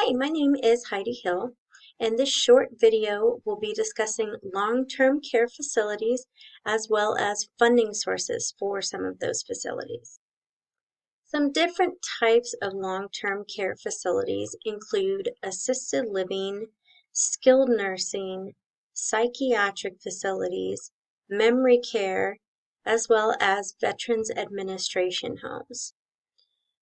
Hi, my name is Heidi Hill, and this short video will be discussing long-term care facilities as well as funding sources for some of those facilities. Some different types of long-term care facilities include assisted living, skilled nursing, psychiatric facilities, memory care, as well as Veterans Administration homes.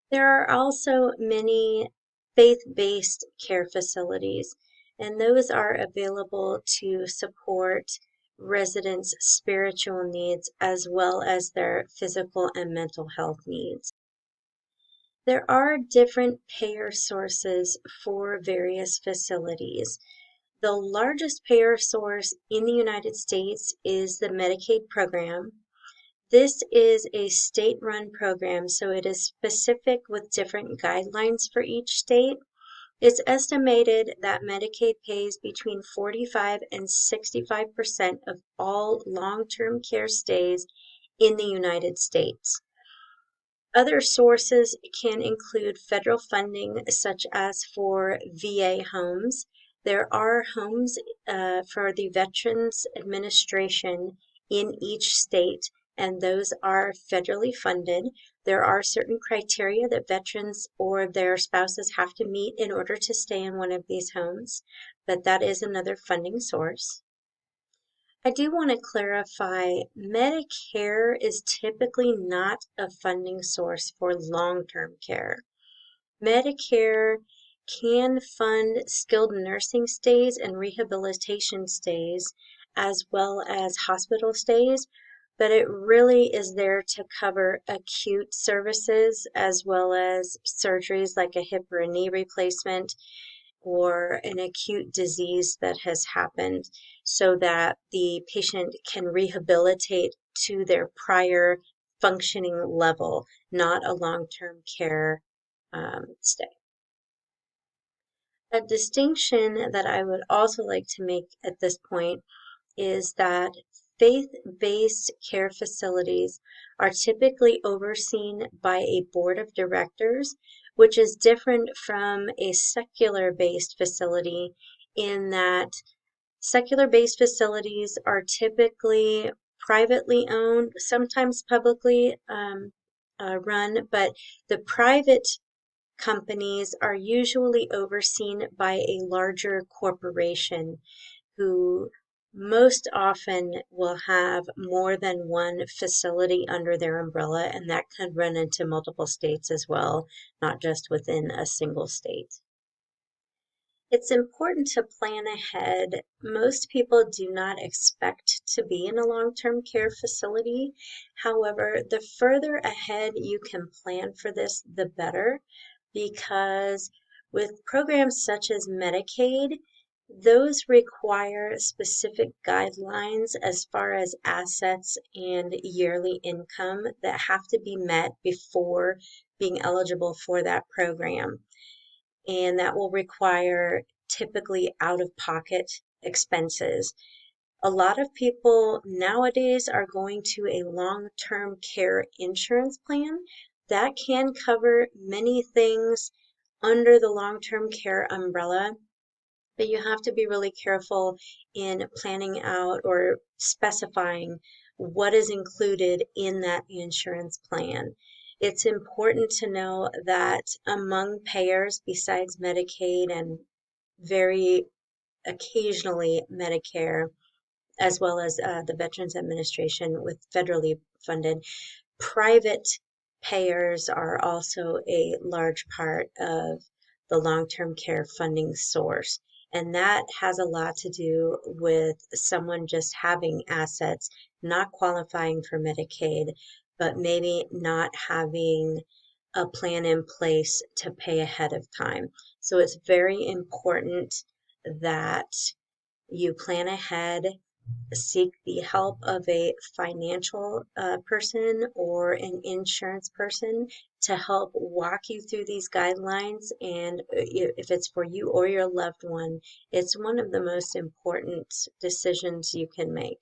There are also many faith-based care facilities, and those are available to support residents' spiritual needs as well as their physical and mental health needs. There are different payer sources for various facilities. The largest payer source in the United States is the Medicaid program. This is a state-run program, so it is specific with different guidelines for each state. It's estimated that Medicaid pays between 45 and 65% of all long-term care stays in the United States. Other sources can include federal funding, such as for VA homes. There are homes for the Veterans Administration in each state, and those are federally funded. There are certain criteria that veterans or their spouses have to meet in order to stay in one of these homes, but that is another funding source. I do want to clarify, Medicare is typically not a funding source for long-term care. Medicare can fund skilled nursing stays and rehabilitation stays, as well as hospital stays, but it really is there to cover acute services as well as surgeries like a hip or a knee replacement or an acute disease that has happened so that the patient can rehabilitate to their prior functioning level, not a long-term care stay. A distinction that I would also like to make at this point is that faith-based care facilities are typically overseen by a board of directors, which is different from a secular-based facility in that secular-based facilities are typically privately owned, sometimes publicly run, but the private companies are usually overseen by a larger corporation who most often will have more than one facility under their umbrella, and that could run into multiple states as well, not just within a single state. It's important to plan ahead. Most people do not expect to be in a long-term care facility. However, the further ahead you can plan for this, the better, because with programs such as Medicaid, those require specific guidelines as far as assets and yearly income that have to be met before being eligible for that program. And that will require typically out-of-pocket expenses. A lot of people nowadays are going to a long-term care insurance plan that can cover many things under the long-term care umbrella, but you have to be really careful in planning out or specifying what is included in that insurance plan. It's important to know that among payers besides Medicaid and very occasionally Medicare, as well as the Veterans Administration with federally funded, private payers are also a large part of the long-term care funding source. And that has a lot to do with someone just having assets, not qualifying for Medicaid, but maybe not having a plan in place to pay ahead of time. So it's very important that you plan ahead, seek the help of a financial person or an insurance person to help walk you through these guidelines. And if it's for you or your loved one, it's one of the most important decisions you can make.